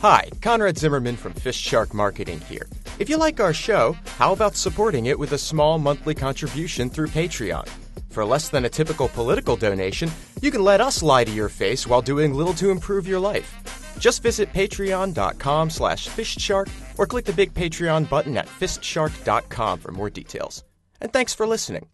Hi, Conrad Zimmerman from FistShark Marketing here. If you like our show, how about supporting it with a small monthly contribution through Patreon? For less than a typical political donation, you can let us lie to your face while doing little to improve your life. Just visit patreon.com/FistShark or click the big Patreon button at FistShark.com for more details. And thanks for listening.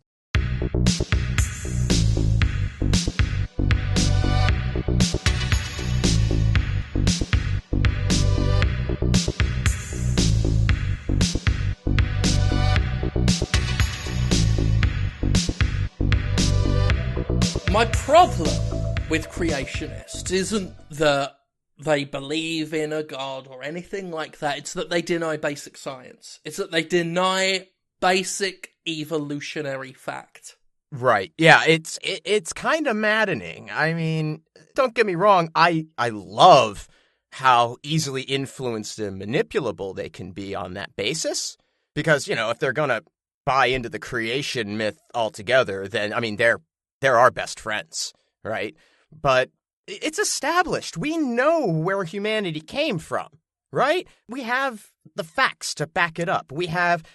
My problem with creationists isn't that they believe in a god or anything like that. It's that they deny basic science. It's that they deny basic evolutionary fact. Right. Yeah, it's kind of maddening. I mean, don't get me wrong, I love how easily influenced and manipulable they can be on that basis. Because, you know, if they're going to buy into the creation myth altogether, then, I mean, they're our best friends, right? But it's established. We know where humanity came from, right? We have the facts to back it up.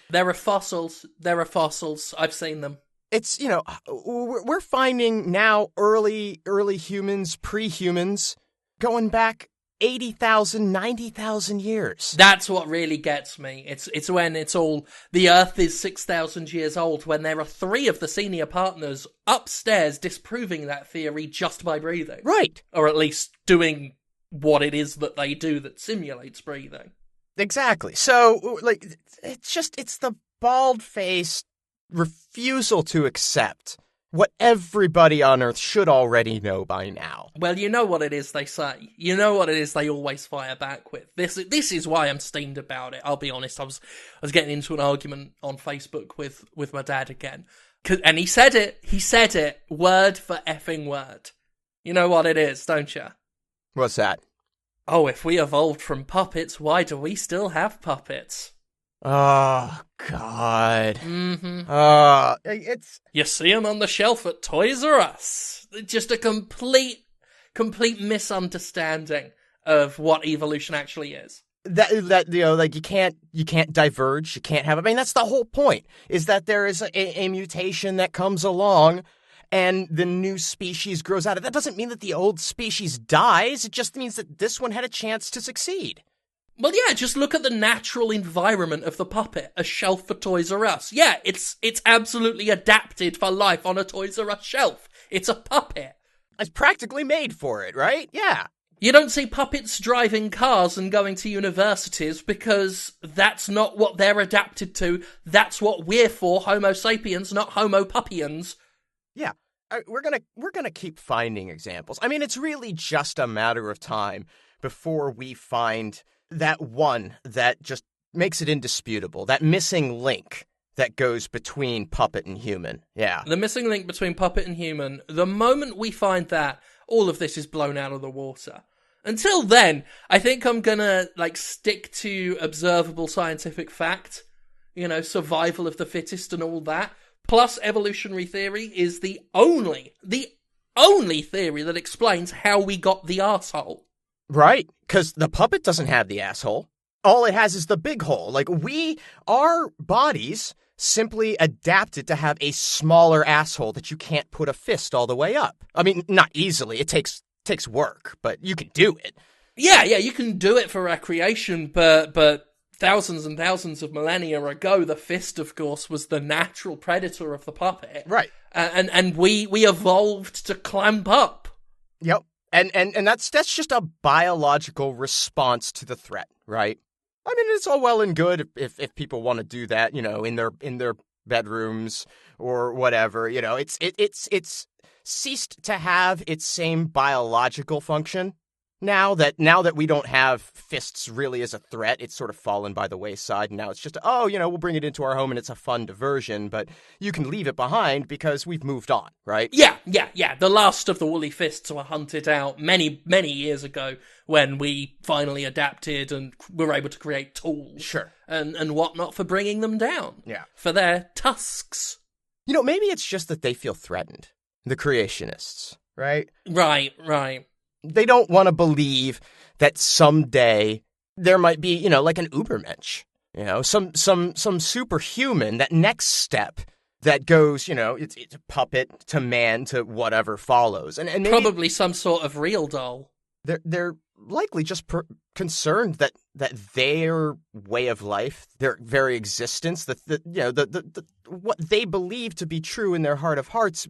There are fossils. I've seen them. It's, you know, we're finding now early humans, pre-humans, going back 80,000, 90,000 years. That's what really gets me. It's when it's all, the Earth is 6,000 years old, when there are 3 of the senior partners upstairs disproving that theory just by breathing. Right. Or at least doing what it is that they do that simulates breathing. Exactly. So, like, it's the bald-faced refusal to accept what everybody on Earth should already know by now. Well, you know what it is they say. You know what it is they always fire back with. This is why I'm steamed about it. I'll be honest. I was getting into an argument on Facebook with my dad again. And he said it, word for effing word. You know what it is, don't you? What's that? Oh, if we evolved from puppets, why do we still have puppets? Oh, God. Mm-hmm. It's... You see them on the shelf at Toys R Us. Just a complete misunderstanding of what evolution actually is. That you know, like, you can't diverge. You can't have... I mean, that's the whole point, is that there is a mutation that comes along and the new species grows out of it. That doesn't mean that the old species dies. It just means that this one had a chance to succeed. Well, yeah, just look at the natural environment of the puppet, a shelf for Toys R Us. Yeah, it's absolutely adapted for life on a Toys R Us shelf. It's a puppet. It's practically made for it, right? Yeah. You don't see puppets driving cars and going to universities because that's not what they're adapted to. That's what we're for, Homo sapiens, not Homo puppians. Yeah. We're gonna keep finding examples. I mean, it's really just a matter of time before we find that one that just makes it indisputable, that missing link that goes between puppet and human. Yeah. The missing link between puppet and human, the moment we find that, all of this is blown out of the water. Until then, I think I'm gonna, stick to observable scientific fact, you know, survival of the fittest and all that. Plus, evolutionary theory is the only theory that explains how we got the arsehole. Right, because the puppet doesn't have the asshole. All it has is the big hole. Our bodies simply adapted to have a smaller asshole that you can't put a fist all the way up. I mean, not easily. It takes work, but you can do it. Yeah, you can do it for recreation, but thousands and thousands of millennia ago, the fist, of course, was the natural predator of the puppet. Right. And we evolved to clamp up. Yep. And that's just a biological response to the threat, right? I mean, it's all well and good if people want to do that, you know, in their bedrooms or whatever. You know, it's ceased to have its same biological function. Now that we don't have fists really as a threat, it's sort of fallen by the wayside. And now it's just, we'll bring it into our home and it's a fun diversion, but you can leave it behind because we've moved on, right? Yeah. The last of the woolly fists were hunted out many, many years ago when we finally adapted and were able to create tools. Sure. And whatnot for bringing them down. Yeah. For their tusks. You know, maybe it's just that they feel threatened. The creationists, right? Right. They don't want to believe that someday there might be, like an Ubermensch, some superhuman, that next step that goes, it's a puppet to man to whatever follows. And maybe Probably some sort of real doll. they're likely just concerned that their way of life, their very existence, the what they believe to be true in their heart of hearts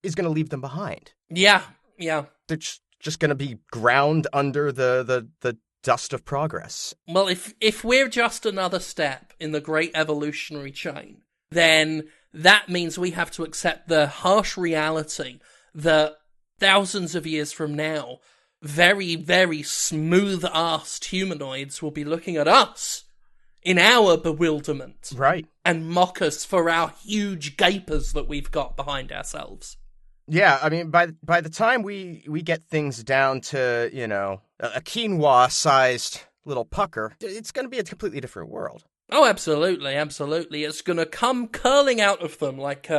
is going to leave them behind. Yeah. They're just going to be ground under the dust of progress. Well, if we're just another step in the great evolutionary chain, then that means we have to accept the harsh reality that thousands of years from now, very, very smooth-assed humanoids will be looking at us in our bewilderment. Right. And mock us for our huge gapers that we've got behind ourselves. Yeah, I mean, by the time we get things down to, a quinoa-sized little pucker, it's going to be a completely different world. Oh, absolutely. It's going to come curling out of them like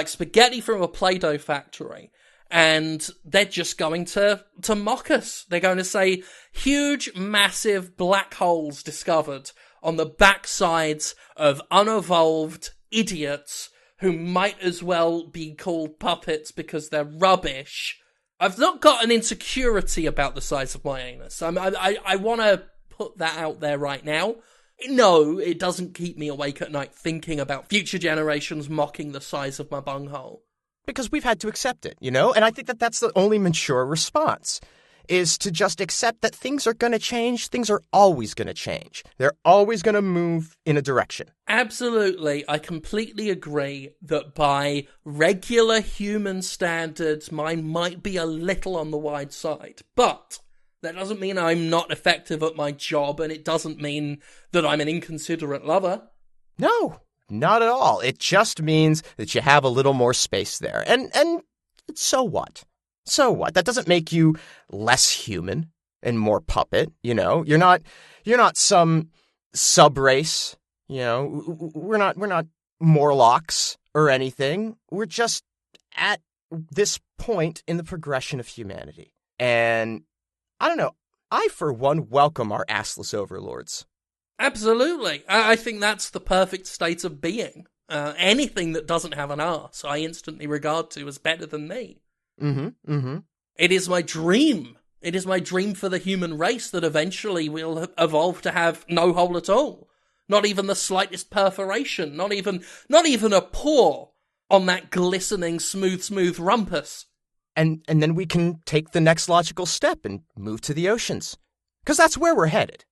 spaghetti from a Play-Doh factory. And they're just going to mock us. They're going to say, huge, massive black holes discovered on the backsides of unevolved idiots who might as well be called puppets because they're rubbish. I've not got an insecurity about the size of my anus. I want to put that out there right now. No, it doesn't keep me awake at night thinking about future generations mocking the size of my bunghole. Because we've had to accept it, And I think that that's the only mature response, is to just accept that things are going to change. Things are always going to change. They're always going to move in a direction. Absolutely. I completely agree that by regular human standards, mine might be a little on the wide side. But that doesn't mean I'm not effective at my job, and it doesn't mean that I'm an inconsiderate lover. No. Not at all. It just means that you have a little more space there. And so what? So what? That doesn't make you less human and more puppet, You're not some sub-race, We're not Morlocks or anything. We're just at this point in the progression of humanity. And I don't know. I, for one, welcome our assless overlords. Absolutely. I think that's the perfect state of being. Anything that doesn't have an arse, I instantly regard to as better than me. It is my dream. It is my dream for the human race that eventually we'll evolve to have no hole at all. Not even the slightest perforation. Not even a pore on that glistening, smooth rumpus. And then we can take the next logical step and move to the oceans. Because that's where we're headed.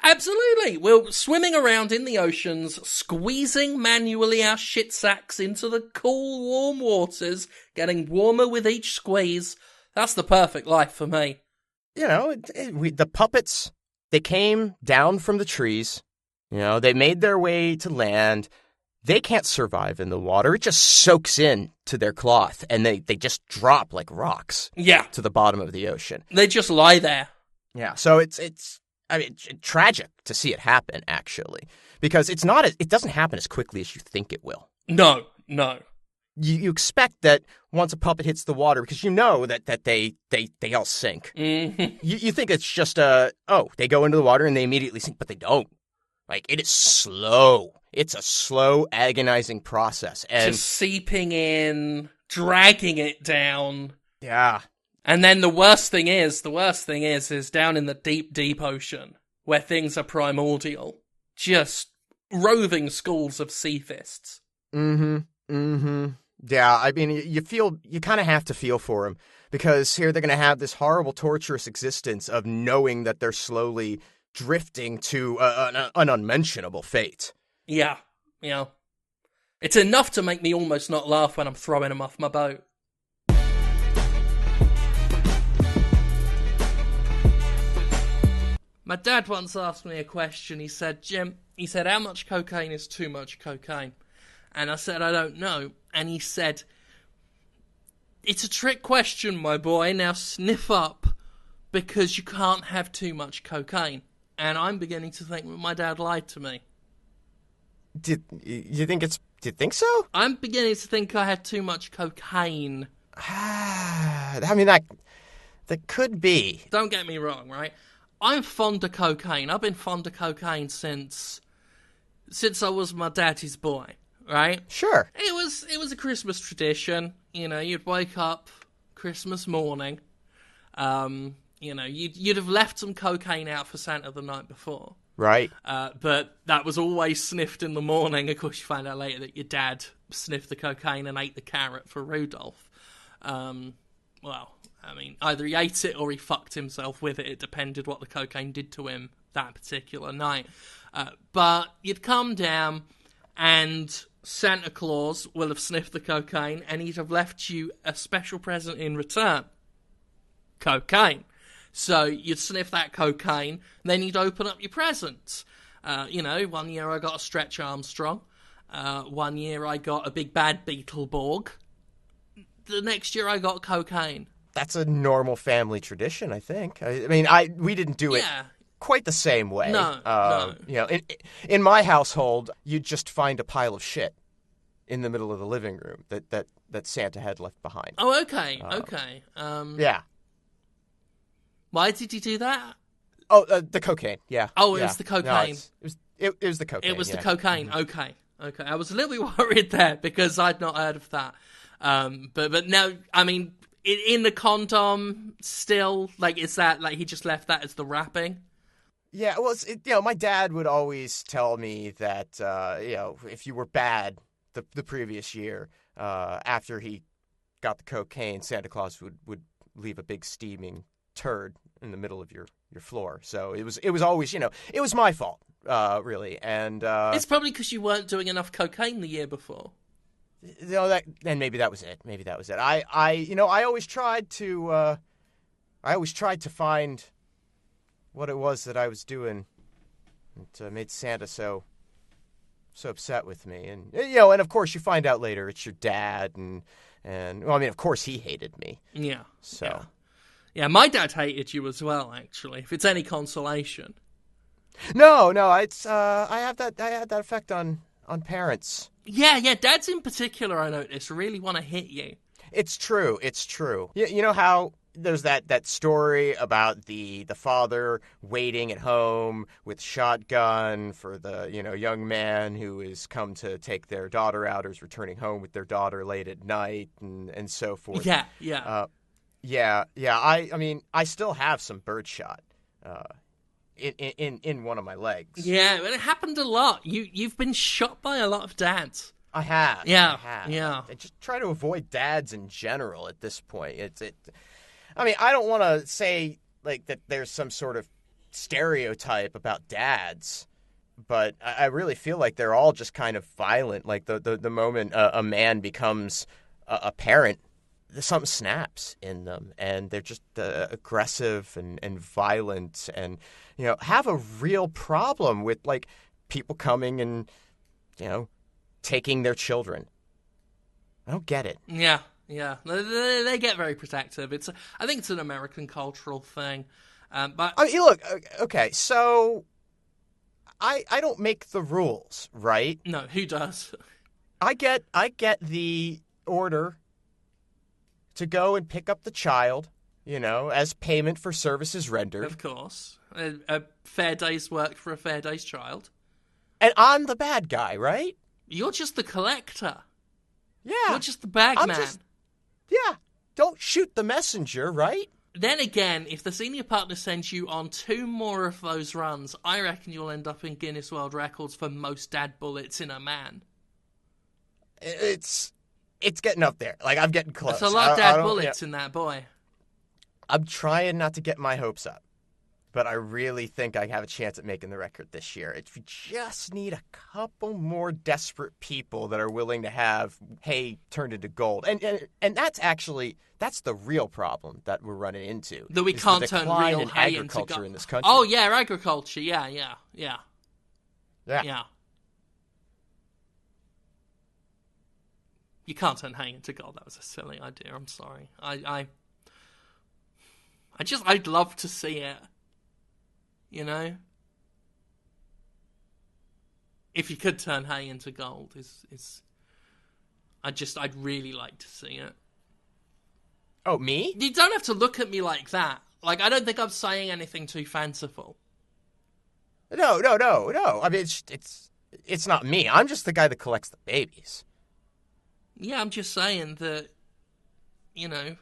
Absolutely. We're swimming around in the oceans, squeezing manually our shit sacks into the cool, warm waters, getting warmer with each squeeze. That's the perfect life for me. The puppets, they came down from the trees. They made their way to land. They can't survive in the water. It just soaks in to their cloth, and they just drop like rocks. Yeah. To the bottom of the ocean. They just lie there. Yeah, so it's tragic to see it happen, actually, because it doesn't happen as quickly as you think it will. No. You expect that once a puppet hits the water, because that they all sink. Mm-hmm. You think it's just they go into the water and they immediately sink, but they don't. Like, it is slow. It's a slow, agonizing process. And just seeping in, dragging it down. Yeah. And then the worst thing is down in the deep, deep ocean, where things are primordial. Just roving schools of sea fists. Yeah, I mean, you kind of have to feel for them, because here they're going to have this horrible, torturous existence of knowing that they're slowly drifting to an unmentionable fate. Yeah. It's enough to make me almost not laugh when I'm throwing them off my boat. My dad once asked me a question. He said, Jim, how much cocaine is too much cocaine? And I said, I don't know. And he said, it's a trick question, my boy. Now sniff up, because you can't have too much cocaine. And I'm beginning to think that my dad lied to me. Do you think so? I'm beginning to think I had too much cocaine. I mean, That could be. Don't get me wrong, right? I'm fond of cocaine. I've been fond of cocaine since I was my daddy's boy, right? Sure. It was a Christmas tradition. You know, you'd wake up Christmas morning. You know, you'd have left some cocaine out for Santa the night before. Right. But that was always sniffed in the morning. Of course, you find out later that your dad sniffed the cocaine and ate the carrot for Rudolph. Well, I mean, either he ate it or he fucked himself with it. It depended what the cocaine did to him that particular night. But you'd come down and Santa Claus will have sniffed the cocaine and he'd have left you a special present in return. Cocaine. So you'd sniff that cocaine, then you'd open up your presents. You know, one year I got a Stretch Armstrong. One year I got a big bad Beetleborg. The next year I got cocaine. That's a normal family tradition, I think. I mean, we didn't do it quite the same way. No. You know, in my household, you'd just find a pile of shit in the middle of the living room that Santa had left behind. Oh, okay, okay. Yeah. Why did you do that? Oh, the cocaine. Yeah. Oh, it was the cocaine. No, it was the cocaine. It was the yeah. cocaine. Okay. I was a little bit worried there because I'd not heard of that. But now, I mean, in the condom still, like, is that, like, he just left that as the wrapping? Yeah, well, you know, my dad would always tell me that, you know, if you were bad the previous year, after he got the cocaine, Santa Claus would leave a big steaming turd in the middle of your floor. So it was always, you know, it was my fault, really. And it's probably because you weren't doing enough cocaine the year before. You know, and maybe that was it. I always tried to find what it was that I was doing that made Santa so upset with me. And, you know, and of course you find out later it's your dad, and well, I mean, of course he hated me. Yeah. So. Yeah, my dad hated you as well, actually, if it's any consolation. No, it's I had that effect on parents. Yeah, dads in particular, I notice, really want to hit you. It's true. You know how there's that story about the father waiting at home with shotgun for the, you know, young man who has come to take their daughter out or is returning home with their daughter late at night and so forth. Yeah. Yeah. I mean, I still have some birdshot in one of my legs. Yeah, but it happened a lot. You've been shot by a lot of dads. I have. Yeah. I just try to avoid dads in general at this point. I mean, I don't want to say like that there's some sort of stereotype about dads, but I really feel like they're all just kind of violent. Like the moment a man becomes a parent, something snaps in them, and they're just aggressive and violent, and, you know, have a real problem with, like, people coming and, you know, taking their children. I don't get it. Yeah. They get very protective. I think it's an American cultural thing. But I mean, look, okay, so I don't make the rules, right? No, who does? I get the order to go and pick up the child, you know, as payment for services rendered. Of course. A fair day's work for a fair day's child. And I'm the bad guy, right? You're just the collector. Yeah. You're just the bag man. Yeah. Don't shoot the messenger, right? Then again, if the senior partner sends you on 2 more of those runs, I reckon you'll end up in Guinness World Records for most dad bullets in a man. It's getting up there. Like, I'm getting close. That's a lot of dad bullets in that boy. I'm trying not to get my hopes up, but I really think I have a chance at making the record this year. We just need a couple more desperate people that are willing to have hay turned into gold. And that's the real problem that we're running into. That we can't turn real in hay agriculture into in this country. Oh, yeah, agriculture. Yeah. You can't turn hay into gold. That was a silly idea. I'm sorry. I'd love to see it. You know? If you could turn hay into gold, I'd really like to see it. Oh, me? You don't have to look at me like that. Like, I don't think I'm saying anything too fanciful. No. I mean, it's not me. I'm just the guy that collects the babies. Yeah, I'm just saying that, you know,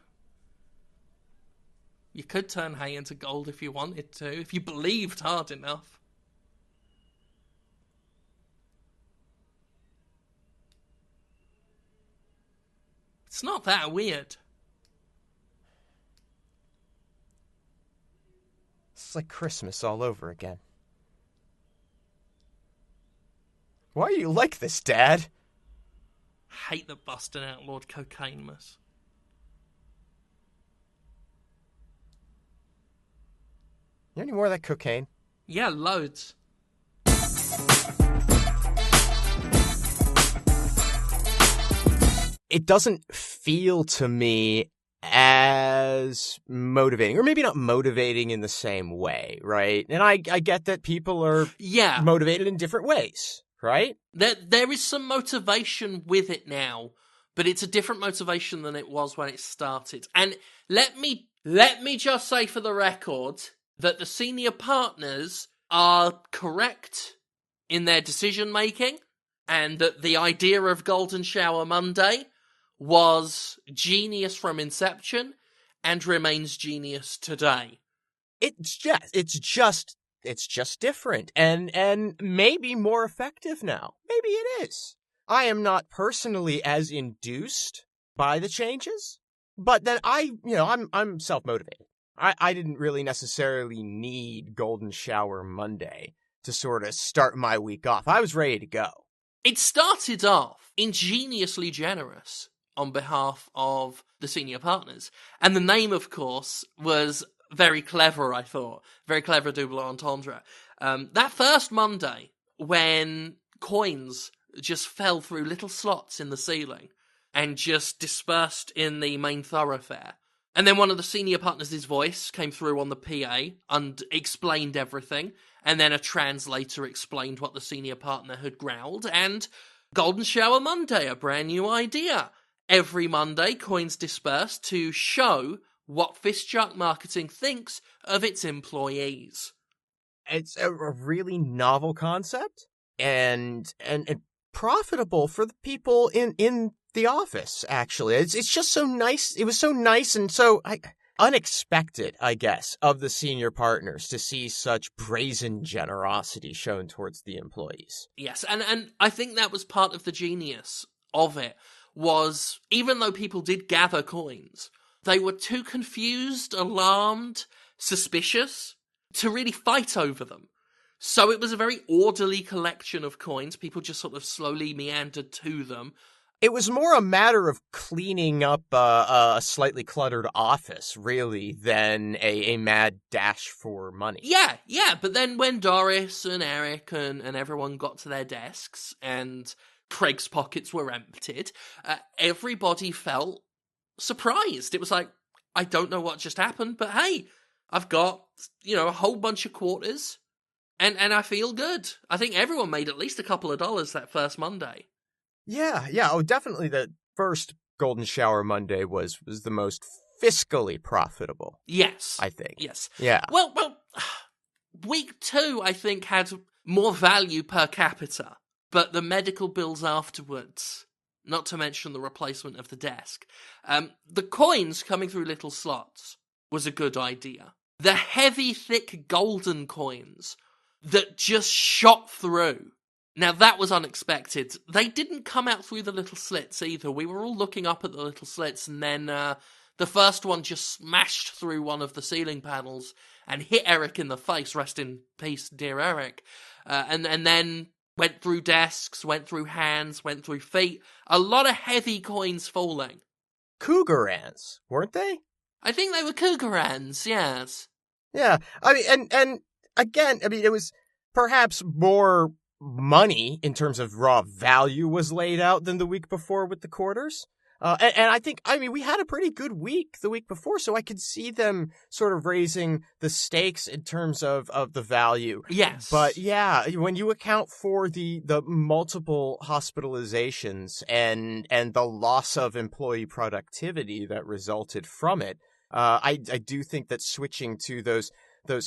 you could turn hay into gold if you wanted to, if you believed hard enough. It's not that weird. It's like Christmas all over again. Why are you like this, Dad? Hate the busting out Lord Cokemas. You any more of that cocaine? Yeah, loads. It doesn't feel to me as motivating, or maybe not motivating in the same way, right? And I get that people are motivated in different ways, right? There is some motivation with it now, but it's a different motivation than it was when it started. And let me just say for the record that the senior partners are correct in their decision making, and that the idea of Golden Shower Monday was genius from inception and remains genius today. It's just different and maybe more effective now. Maybe it is. I am not personally as induced by the changes, but then I'm self-motivated. I didn't really necessarily need Golden Shower Monday to sort of start my week off. I was ready to go. It started off ingeniously generous on behalf of the senior partners. And the name, of course, was very clever, I thought. Very clever double entendre. That first Monday, when coins just fell through little slots in the ceiling and just dispersed in the main thoroughfare, and then one of the senior partners' voice came through on the PA and explained everything, and then a translator explained what the senior partner had growled, and Golden Shower Monday, a brand new idea. Every Monday, coins disperse to show what FistShark marketing thinks of its employees. It's a really novel concept and profitable for the people in the office, actually. It's just so nice. It was so nice and so unexpected, I guess, of the senior partners to see such brazen generosity shown towards the employees. Yes, and I think that was part of the genius of it. Was, even though people did gather coins, they were too confused, alarmed, suspicious to really fight over them. So it was a very orderly collection of coins. People just sort of slowly meandered to them. It was more a matter of cleaning up a slightly cluttered office, really, than a mad dash for money. Yeah, but then when Doris and Eric and everyone got to their desks and Craig's pockets were emptied, everybody felt surprised. It was like, I don't know what just happened, but hey, I've got, a whole bunch of quarters, and I feel good. I think everyone made at least a couple of dollars that first Monday. Yeah. Oh, definitely the first Golden Shower Monday was the most fiscally profitable. Yes. I think. Yes. Yeah. Well, week 2, I think, had more value per capita. But the medical bills afterwards, not to mention the replacement of the desk, the coins coming through little slots was a good idea. The heavy, thick golden coins that just shot through. Now, that was unexpected. They didn't come out through the little slits either. We were all looking up at the little slits, and then the first one just smashed through one of the ceiling panels and hit Eric in the face. Rest in peace, dear Eric. And then went through desks, went through hands, went through feet. A lot of heavy coins falling. Cougarans, weren't they? I think they were Cougarans, yes. Yeah, I mean, and again, I mean, it was perhaps more money in terms of raw value was laid out than the week before with the quarters. And I think, we had a pretty good week the week before, so I could see them sort of raising the stakes in terms of the value. Yes. But yeah, when you account for the multiple hospitalizations and the loss of employee productivity that resulted from it, I do think that switching to those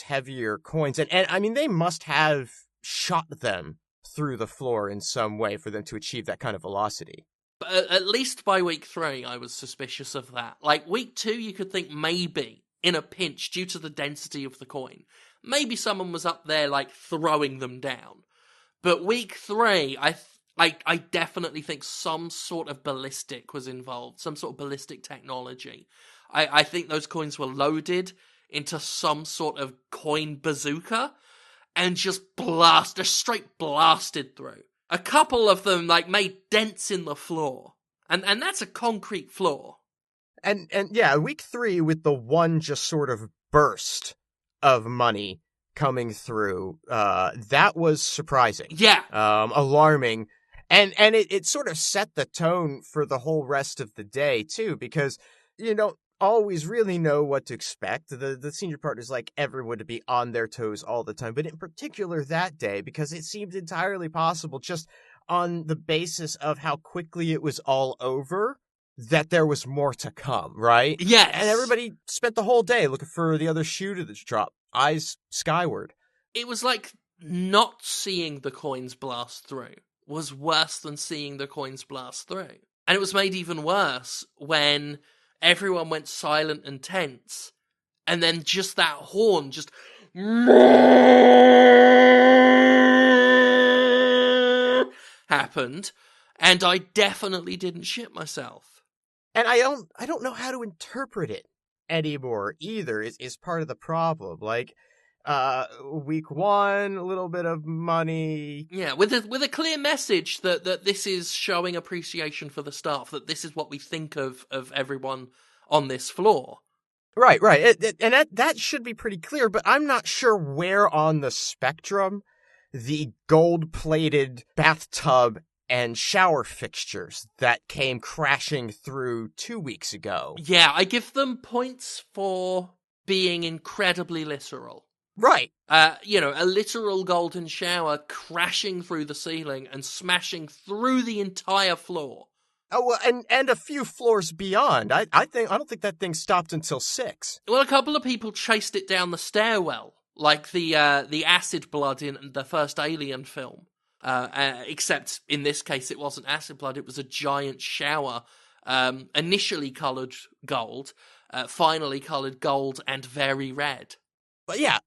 heavier coins, and they must have shot them through the floor in some way for them to achieve that kind of velocity. But at least by week 3, I was suspicious of that. Like, week 2, you could think maybe, in a pinch, due to the density of the coin, maybe someone was up there, like, throwing them down. But week 3, I definitely think some sort of ballistic was involved, some sort of ballistic technology. I think those coins were loaded into some sort of coin bazooka and just straight blasted through. A couple of them, like, made dents in the floor. And that's a concrete floor. And yeah, week 3 with the one just sort of burst of money coming through, that was surprising. Yeah. Alarming. And it sort of set the tone for the whole rest of the day, too, because you don't always really know what to expect. The senior partners like everyone to be on their toes all the time, but in particular that day, because it seemed entirely possible, just on the basis of how quickly it was all over, that there was more to come, right? Yes. And everybody spent the whole day looking for the other shoe to drop, eyes skyward. It was like not seeing the coins blast through was worse than seeing the coins blast through. And it was made even worse when everyone went silent and tense, and then just that horn just happened, and I definitely didn't shit myself. And I don't know how to interpret it anymore either, is part of the problem. Like, week 1, a little bit of money. Yeah, with a clear message that this is showing appreciation for the staff, that this is what we think of everyone on this floor. Right. And that should be pretty clear, but I'm not sure where on the spectrum the gold-plated bathtub and shower fixtures that came crashing through 2 weeks ago. Yeah, I give them points for being incredibly literal. Right. A literal golden shower crashing through the ceiling and smashing through the entire floor. Oh, well, and a few floors beyond. I don't think that thing stopped until 6. Well, a couple of people chased it down the stairwell, like the acid blood in the first Alien film. Except in this case, it wasn't acid blood; it was a giant shower, initially coloured gold, finally coloured gold and very red. But yeah.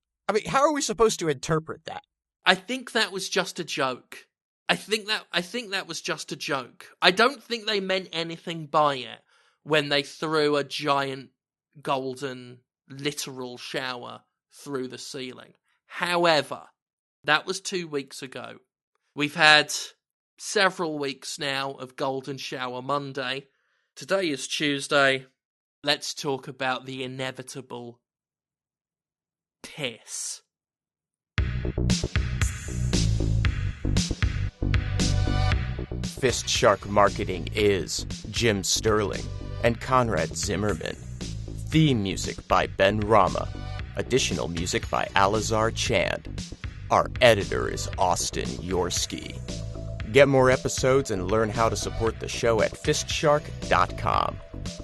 How are we supposed to interpret that? I think that was just a joke. I think that was just a joke. I don't think they meant anything by it when they threw a giant golden literal shower through the ceiling. However, that was 2 weeks ago. We've had several weeks now of Golden Shower Monday. Today is Tuesday. Let's talk about the inevitable piss. FistShark marketing is Jim Sterling and Conrad Zimmerman. Theme music by Ben Rama. Additional music by Alizar Chand. Our editor is Austin Yorsky. Get more episodes and learn how to support the show at FistShark.com.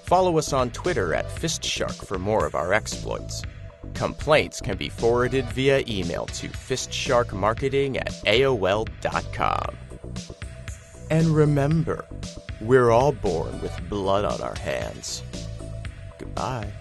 Follow us on Twitter at FistShark for more of our exploits. Complaints can be forwarded via email to fistsharkmarketing@aol.com. And remember, we're all born with blood on our hands. Goodbye.